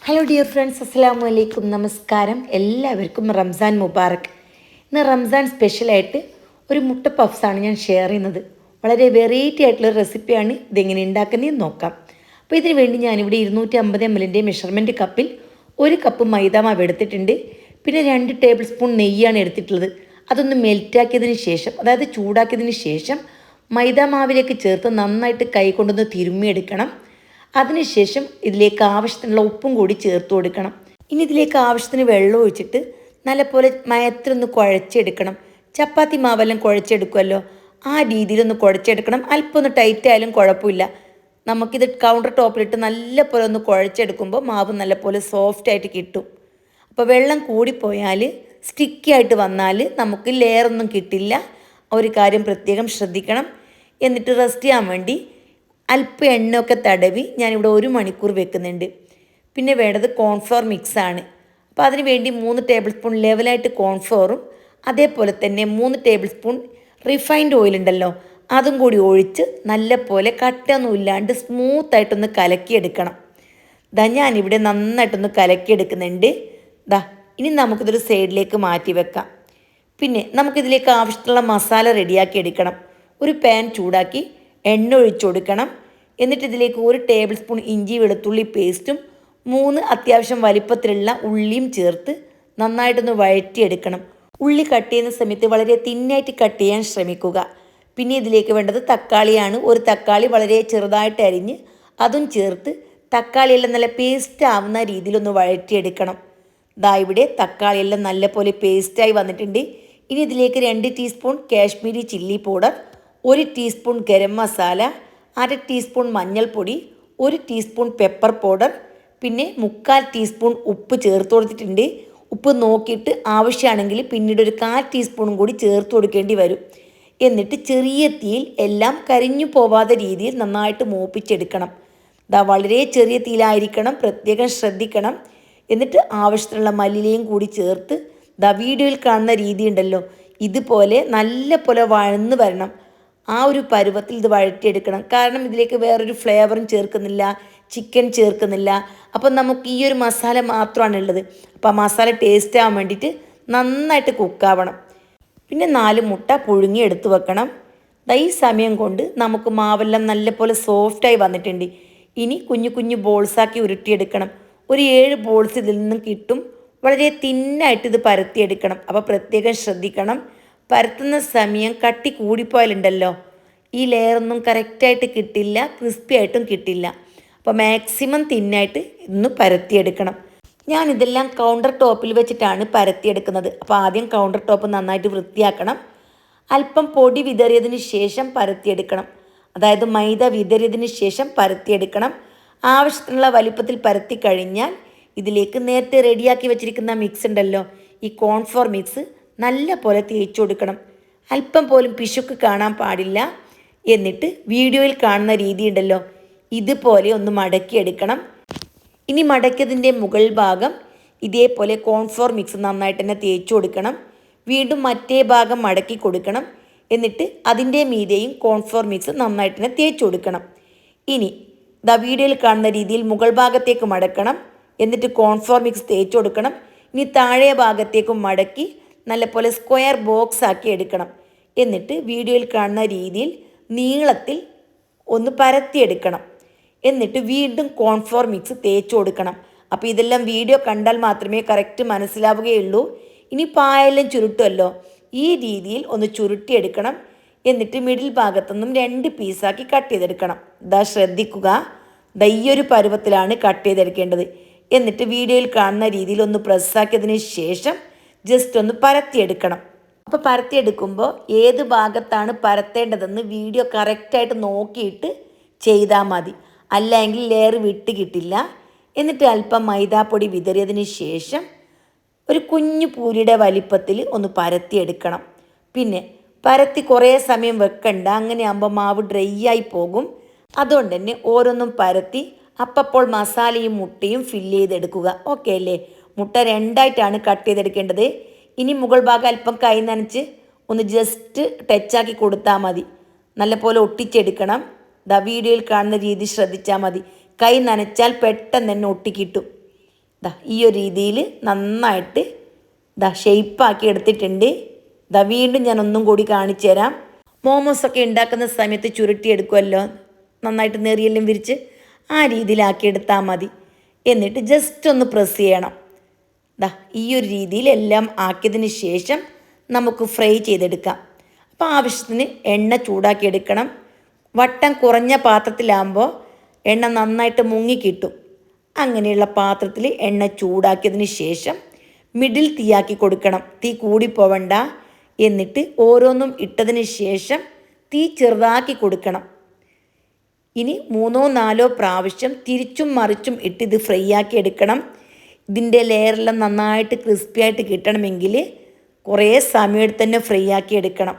Hello dear friends, അസ്സലാമു അലൈക്കും. നമസ്കാരം. എല്ലാവർക്കും റംസാൻ മുബാറക്. ഇന്ന് റംസാൻ സ്പെഷ്യലായിട്ട് ഒരു മുട്ട പഫ്സാണ് ഞാൻ ഷെയർ ചെയ്യുന്നത്. വളരെ വെറൈറ്റി ആയിട്ടുള്ള റെസിപ്പിയാണ്. ഇതെങ്ങനെ ഉണ്ടാക്കുന്നതെന്ന് നോക്കാം. അപ്പോൾ ഇതിന് വേണ്ടി ഞാനിവിടെ 250 ml മെഷർമെൻറ്റ് കപ്പിൽ 1 കപ്പ് മൈദ മാവ് എടുത്തിട്ടുണ്ട്. പിന്നെ 2 ടേബിൾ സ്പൂൺ നെയ്യാണ് എടുത്തിട്ടുള്ളത്. അതൊന്ന് മെൽറ്റാക്കിയതിന് ശേഷം, അതായത് ചൂടാക്കിയതിന് ശേഷം മൈദ മാവിലേക്ക് ചേർത്ത് നന്നായിട്ട് കൈ കൊണ്ടൊന്ന് തിരുമ്മിയെടുക്കണം. അതിനുശേഷം ഇതിലേക്ക് ആവശ്യത്തിനുള്ള ഉപ്പും കൂടി ചേർത്ത് കൊടുക്കണം. ഇനി ഇതിലേക്ക് ആവശ്യത്തിന് വെള്ളം ഒഴിച്ചിട്ട് നല്ലപോലെ മയത്തിലൊന്ന് കുഴച്ചെടുക്കണം. ചപ്പാത്തി മാവെല്ലാം കുഴച്ചെടുക്കുമല്ലോ, ആ രീതിയിലൊന്ന് കുഴച്ചെടുക്കണം. അല്പം ഒന്ന് ടൈറ്റ് ആയാലും കുഴപ്പമില്ല. നമുക്കിത് കൗണ്ടർ ടോപ്പിലിട്ട് നല്ലപോലെ ഒന്ന് കുഴച്ചെടുക്കുമ്പോൾ മാവ് നല്ലപോലെ സോഫ്റ്റായിട്ട് കിട്ടും. അപ്പോൾ വെള്ളം കൂടിപ്പോയാൽ സ്റ്റിക്കി ആയിട്ട് വന്നാൽ നമുക്ക് ലെയറൊന്നും കിട്ടില്ല. ഒരു കാര്യം പ്രത്യേകം ശ്രദ്ധിക്കണം. എന്നിട്ട് റെസ്റ്റ് ചെയ്യാൻ വേണ്ടി അല്പം എണ്ണയൊക്കെ തടവി ഞാനിവിടെ 1 മണിക്കൂർ വെക്കുന്നുണ്ട്. പിന്നെ വേണ്ടത് കോൺഫ്ലോർ മിക്സാണ്. അപ്പോൾ അതിന് വേണ്ടി 3 ടേബിൾ സ്പൂൺ ലെവലായിട്ട് കോൺഫ്ലോറും അതേപോലെ തന്നെ 3 ടേബിൾ സ്പൂൺ റിഫൈൻഡ് ഓയിൽ ഉണ്ടല്ലോ, അതും കൂടി ഒഴിച്ച് നല്ലപോലെ കട്ടൊന്നും ഇല്ലാണ്ട് സ്മൂത്തായിട്ടൊന്ന് കലക്കിയെടുക്കണം. ഞാനിവിടെ നന്നായിട്ടൊന്ന് കലക്കിയെടുക്കുന്നുണ്ട്. ഇനി നമുക്കിതൊരു സൈഡിലേക്ക് മാറ്റി വെക്കാം. പിന്നെ നമുക്കിതിലേക്ക് ആവശ്യമുള്ള മസാല റെഡിയാക്കി എടുക്കണം. ഒരു പാൻ ചൂടാക്കി എണ്ണ ഒഴിച്ചു കൊടുക്കണം. എന്നിട്ട് ഇതിലേക്ക് 1 ടേബിൾ സ്പൂൺ ഇഞ്ചി വെളുത്തുള്ളി പേസ്റ്റും 3 അത്യാവശ്യം വലിപ്പത്തിലുള്ള ഉള്ളിയും ചേർത്ത് നന്നായിട്ടൊന്ന് വഴറ്റിയെടുക്കണം. ഉള്ളി കട്ട് ചെയ്യുന്ന സമയത്ത് വളരെ തിന്നായിട്ട് കട്ട് ചെയ്യാൻ ശ്രമിക്കുക. പിന്നെ ഇതിലേക്ക് വേണ്ടത് തക്കാളിയാണ്. 1 തക്കാളി വളരെ ചെറുതായിട്ട് അരിഞ്ഞ് അതും ചേർത്ത് തക്കാളിയെല്ലാം നല്ല പേസ്റ്റ് ആവുന്ന രീതിയിലൊന്ന് വഴറ്റിയെടുക്കണം. ഇവിടെ തക്കാളിയെല്ലാം നല്ലപോലെ പേസ്റ്റായി വന്നിട്ടുണ്ട്. ഇനി ഇതിലേക്ക് 2 teaspoon Kashmiri chilli powder, 1 teaspoon garam masala, 1/2 teaspoon മഞ്ഞൾപ്പൊടി, 1 ടീസ്പൂൺ പെപ്പർ പൗഡർ, പിന്നെ 1/4 ടീസ്പൂൺ ഉപ്പ് ചേർത്ത് കൊടുത്തിട്ടുണ്ട്. ഉപ്പ് നോക്കിയിട്ട് ആവശ്യമാണെങ്കിൽ പിന്നീട് ഒരു 1/4 ടീസ്പൂണും കൂടി ചേർത്ത് കൊടുക്കേണ്ടി വരും. എന്നിട്ട് ചെറിയ തീയിൽ എല്ലാം കരിഞ്ഞു പോവാത്ത രീതിയിൽ നന്നായിട്ട് മൂപ്പിച്ചെടുക്കണം. വളരെ ചെറിയ തീയിലായിരിക്കണം, പ്രത്യേകം ശ്രദ്ധിക്കണം. എന്നിട്ട് ആവശ്യത്തിനുള്ള മല്ലിയിലയും കൂടി ചേർത്ത് വീഡിയോയിൽ കാണുന്ന രീതി ഉണ്ടല്ലോ, ഇതുപോലെ നല്ല പോലെ വഴന്ന് വരണം. ആ ഒരു പരുവത്തിൽ ഇത് വഴറ്റിയെടുക്കണം. കാരണം ഇതിലേക്ക് വേറൊരു ഫ്ലേവറും ചേർക്കുന്നില്ല, ചിക്കൻ ചേർക്കുന്നില്ല. അപ്പം നമുക്ക് ഈ ഒരു മസാല മാത്രമാണ് ഉള്ളത്. അപ്പോൾ ആ മസാല ടേസ്റ്റ് ആവാൻ വേണ്ടിയിട്ട് നന്നായിട്ട് കുക്കാവണം. പിന്നെ 4 മുട്ട പുഴുങ്ങി എടുത്ത് വെക്കണം. ഈ സമയം കൊണ്ട് നമുക്ക് മാവെല്ലാം നല്ലപോലെ സോഫ്റ്റായി വന്നിട്ടുണ്ട്. ഇനി കുഞ്ഞു കുഞ്ഞു ബോൾസാക്കി ഉരുട്ടിയെടുക്കണം. ഒരു 7 ബോൾസ് ഇതിൽ നിന്നും കിട്ടും. വളരെ തിന്നായിട്ട് ഇത് പരത്തിയെടുക്കണം. അപ്പോൾ പ്രത്യേകം ശ്രദ്ധിക്കണം. പരത്തുന്ന സമയം കട്ടി കൂടിപ്പോയാലുണ്ടല്ലോ, ഈ ലെയറൊന്നും കറക്റ്റായിട്ട് കിട്ടില്ല, ക്രിസ്പി ആയിട്ടും കിട്ടില്ല. അപ്പോൾ മാക്സിമം തിന്നായിട്ട് ഇന്ന് പരത്തിയെടുക്കണം. ഞാനിതെല്ലാം കൗണ്ടർ ടോപ്പിൽ വെച്ചിട്ടാണ് പരത്തിയെടുക്കുന്നത്. അപ്പോൾ ആദ്യം കൗണ്ടർ ടോപ്പ് നന്നായിട്ട് വൃത്തിയാക്കണം. അല്പം പൊടി വിതറിയതിന് ശേഷം പരത്തിയെടുക്കണം. അതായത് മൈദ വിതറിയതിന് ശേഷം പരത്തിയെടുക്കണം. ആവശ്യത്തിനുള്ള വലിപ്പത്തിൽ പരത്തി കഴിഞ്ഞാൽ ഇതിലേക്ക് നേരത്തെ റെഡിയാക്കി വെച്ചിരിക്കുന്ന മിക്സ് ഉണ്ടല്ലോ, ഈ കോൺഫ്ലോർ മിക്സ് നല്ല പോലെ തേച്ച് കൊടുക്കണം. അല്പം പോലും പിശുക്ക് കാണാൻ പാടില്ല. എന്നിട്ട് വീഡിയോയിൽ കാണുന്ന രീതി ഉണ്ടല്ലോ, ഇതുപോലെ ഒന്ന് മടക്കിയെടുക്കണം. ഇനി മടക്കിയതിൻ്റെ മുകൾ ഭാഗം ഇതേപോലെ കോൺഫ്ലോർ മിക്സ് നന്നായിട്ട് തന്നെ തേച്ച് കൊടുക്കണം. വീണ്ടും മറ്റേ ഭാഗം മടക്കി കൊടുക്കണം. എന്നിട്ട് അതിൻ്റെ മീതെയും കോൺഫ്ലോർ മിക്സ് നന്നായിട്ട് തന്നെ തേച്ച് കൊടുക്കണം. ഇനി വീഡിയോയിൽ കാണുന്ന രീതിയിൽ മുകൾ ഭാഗത്തേക്ക് മടക്കണം. എന്നിട്ട് കോൺഫ്ലോർ മിക്സ് തേച്ച് കൊടുക്കണം. ഇനി താഴെ ഭാഗത്തേക്കും മടക്കി നല്ലപോലെ സ്ക്വയർ ബോക്സ് ആക്കി എടുക്കണം. എന്നിട്ട് വീഡിയോയിൽ കാണുന്ന രീതിയിൽ നീളത്തിൽ ഒന്ന് പരത്തിയെടുക്കണം. എന്നിട്ട് വീണ്ടും കോൺഫ്ലോർ മിക്സ് തേച്ച് കൊടുക്കണം. അപ്പോൾ ഇതെല്ലാം വീഡിയോ കണ്ടാൽ മാത്രമേ കറക്റ്റ് മനസ്സിലാവുകയുള്ളൂ. ഇനി പായെല്ലാം ചുരുട്ടുമല്ലോ, ഈ രീതിയിൽ ഒന്ന് ചുരുട്ടിയെടുക്കണം. എന്നിട്ട് മിഡിൽ ഭാഗത്തുനിന്നും 2 പീസാക്കി കട്ട് ചെയ്തെടുക്കണം. ശ്രദ്ധിക്കുക, ഈ ഒരു പരുവത്തിലാണ് കട്ട് ചെയ്തെടുക്കേണ്ടത്. എന്നിട്ട് വീഡിയോയിൽ കാണുന്ന രീതിയിൽ ഒന്ന് പ്രസ്സാക്കിയതിന് ശേഷം ജസ്റ്റ് ഒന്ന് പരത്തിയെടുക്കണം. അപ്പോൾ പരത്തിയെടുക്കുമ്പോൾ ഏത് ഭാഗത്താണ് പരത്തേണ്ടതെന്ന് വീഡിയോ കറക്റ്റായിട്ട് നോക്കിയിട്ട് ചെയ്താൽ മതി. അല്ലെങ്കിൽ ലെയർ വിട്ട് കിട്ടില്ല. എന്നിട്ട് അല്പം മൈദാപ്പൊടി വിതറിയതിന് ശേഷം ഒരു കുഞ്ഞു പൂരിയുടെ വലിപ്പത്തിൽ ഒന്ന് പരത്തിയെടുക്കണം. പിന്നെ പരത്തി കുറേ സമയം വെക്കണ്ട, അങ്ങനെ ആകുമ്പോൾ മാവ് ഡ്രൈ ആയി പോകും. അതുകൊണ്ട് തന്നെ ഓരോന്നും പരത്തി അപ്പോൾ മസാലയും മുട്ടയും ഫില്ല് ചെയ്തെടുക്കുക. ഓക്കെ അല്ലേ? മുട്ട 2ആയിട്ടാണ് കട്ട് ചെയ്തെടുക്കേണ്ടത്. ഇനി മുകൾ ഭാഗം അല്പം കൈ നനച്ച് ഒന്ന് ജസ്റ്റ് ടച്ചാക്കി കൊടുത്താൽ മതി. നല്ലപോലെ ഒട്ടിച്ചെടുക്കണം. വീഡിയോയിൽ കാണുന്ന രീതി ശ്രദ്ധിച്ചാൽ മതി. കൈ നനച്ചാൽ പെട്ടെന്ന് തന്നെ ഒട്ടിക്കിട്ടും. ഈ ഒരു രീതിയിൽ നന്നായിട്ട് ഷെയ്പ്പാക്കി എടുത്തിട്ടുണ്ട്. വീണ്ടും ഞാൻ ഒന്നും കൂടി കാണിച്ചു തരാം. മോമോസൊക്കെ ഉണ്ടാക്കുന്ന സമയത്ത് ചുരുട്ടിയെടുക്കുമല്ലോ, നന്നായിട്ട് നെറിയെല്ലാം വിരിച്ച് ആ രീതിയിലാക്കി എടുത്താൽ മതി. എന്നിട്ട് ജസ്റ്റ് ഒന്ന് പ്രസ് ചെയ്യണം. ഈ ഒരു രീതിയിൽ എല്ലാം ആക്കിയതിന് ശേഷം നമുക്ക് ഫ്രൈ ചെയ്തെടുക്കാം. അപ്പോൾ ആവശ്യത്തിന് എണ്ണ ചൂടാക്കി എടുക്കണം. വട്ടം കുറഞ്ഞ പാത്രത്തിലാകുമ്പോൾ എണ്ണ നന്നായിട്ട് മുങ്ങിക്കിട്ടും. അങ്ങനെയുള്ള പാത്രത്തിൽ എണ്ണ ചൂടാക്കിയതിന് ശേഷം മിഡിൽ തീയാക്കി കൊടുക്കണം. തീ കൂടിപ്പോവണ്ട. എന്നിട്ട് ഓരോന്നും ഇട്ടതിന് ശേഷം തീ ചെറുതാക്കി കൊടുക്കണം. ഇനി 3-4 പ്രാവശ്യം തിരിച്ചും മറിച്ചും ഇട്ട് ഫ്രൈ ആക്കി എടുക്കണം. ഇതിൻ്റെ ലെയറെല്ലാം നന്നായിട്ട് ക്രിസ്പി ആയിട്ട് കിട്ടണമെങ്കിൽ കുറേ സമയം എടുത്ത് തന്നെ ഫ്രൈ ആക്കി എടുക്കണം.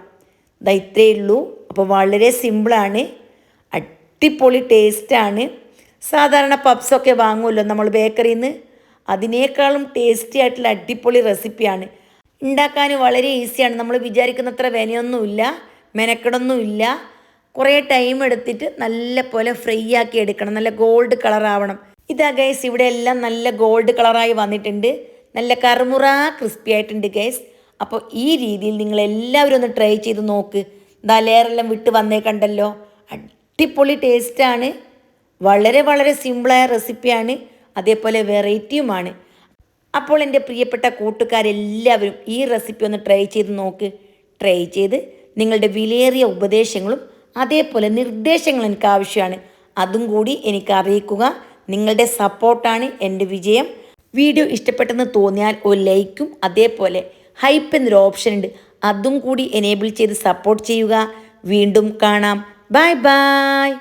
ഇത്രയേ ഉള്ളൂ. അപ്പോൾ വളരെ സിമ്പിളാണ്, അടിപൊളി ടേസ്റ്റാണ്. സാധാരണ പപ്സൊക്കെ വാങ്ങുമല്ലോ നമ്മൾ ബേക്കറിയിൽ നിന്ന്, അതിനേക്കാളും ടേസ്റ്റി ആയിട്ടുള്ള അടിപൊളി റെസിപ്പിയാണ്. ഉണ്ടാക്കാൻ വളരെ ഈസിയാണ്. നമ്മൾ വിചാരിക്കുന്നത്ര വിനയൊന്നുമില്ല, മെനക്കെടൊന്നുമില്ല. കുറേ ടൈം എടുത്തിട്ട് നല്ല പോലെ ഫ്രൈ ആക്കി എടുക്കണം. നല്ല ഗോൾഡ് കളറാവണം. ഗൈസ്, ഇവിടെ എല്ലാം നല്ല ഗോൾഡ് കളറായി വന്നിട്ടുണ്ട്. നല്ല കറുമുറ ക്രിസ്പി ആയിട്ടുണ്ട് ഗൈസ്. അപ്പോൾ ഈ രീതിയിൽ നിങ്ങളെല്ലാവരും ഒന്ന് ട്രൈ ചെയ്ത് നോക്ക്. ലെയറെല്ലാം വിട്ട് വന്നേ കണ്ടല്ലോ, അടിപൊളി ടേസ്റ്റാണ്. വളരെ വളരെ സിമ്പിളായ റെസിപ്പിയാണ്, അതേപോലെ വെറൈറ്റിയുമാണ്. അപ്പോൾ എൻ്റെ പ്രിയപ്പെട്ട കൂട്ടുകാരെല്ലാവരും ഈ റെസിപ്പി ഒന്ന് ട്രൈ ചെയ്ത് നോക്ക്. ട്രൈ ചെയ്ത് നിങ്ങളുടെ വിലയേറിയ ഉപദേശങ്ങളും അതേപോലെ നിർദ്ദേശങ്ങളും എനിക്ക് ആവശ്യമാണ്. അതും കൂടി എനിക്ക് അറിയിക്കുക. നിങ്ങളുടെ സപ്പോർട്ടാണ് എൻ്റെ വിജയം. വീഡിയോ ഇഷ്ടപ്പെട്ടെന്ന് തോന്നിയാൽ ഒരു ലൈക്കും അതേപോലെ ഹൈപ്പ് എന്നൊരു ഓപ്ഷൻ ഉണ്ട്, അതും കൂടി എനേബിൾ ചെയ്ത് സപ്പോർട്ട് ചെയ്യുക. വീണ്ടും കാണാം. Bye bye.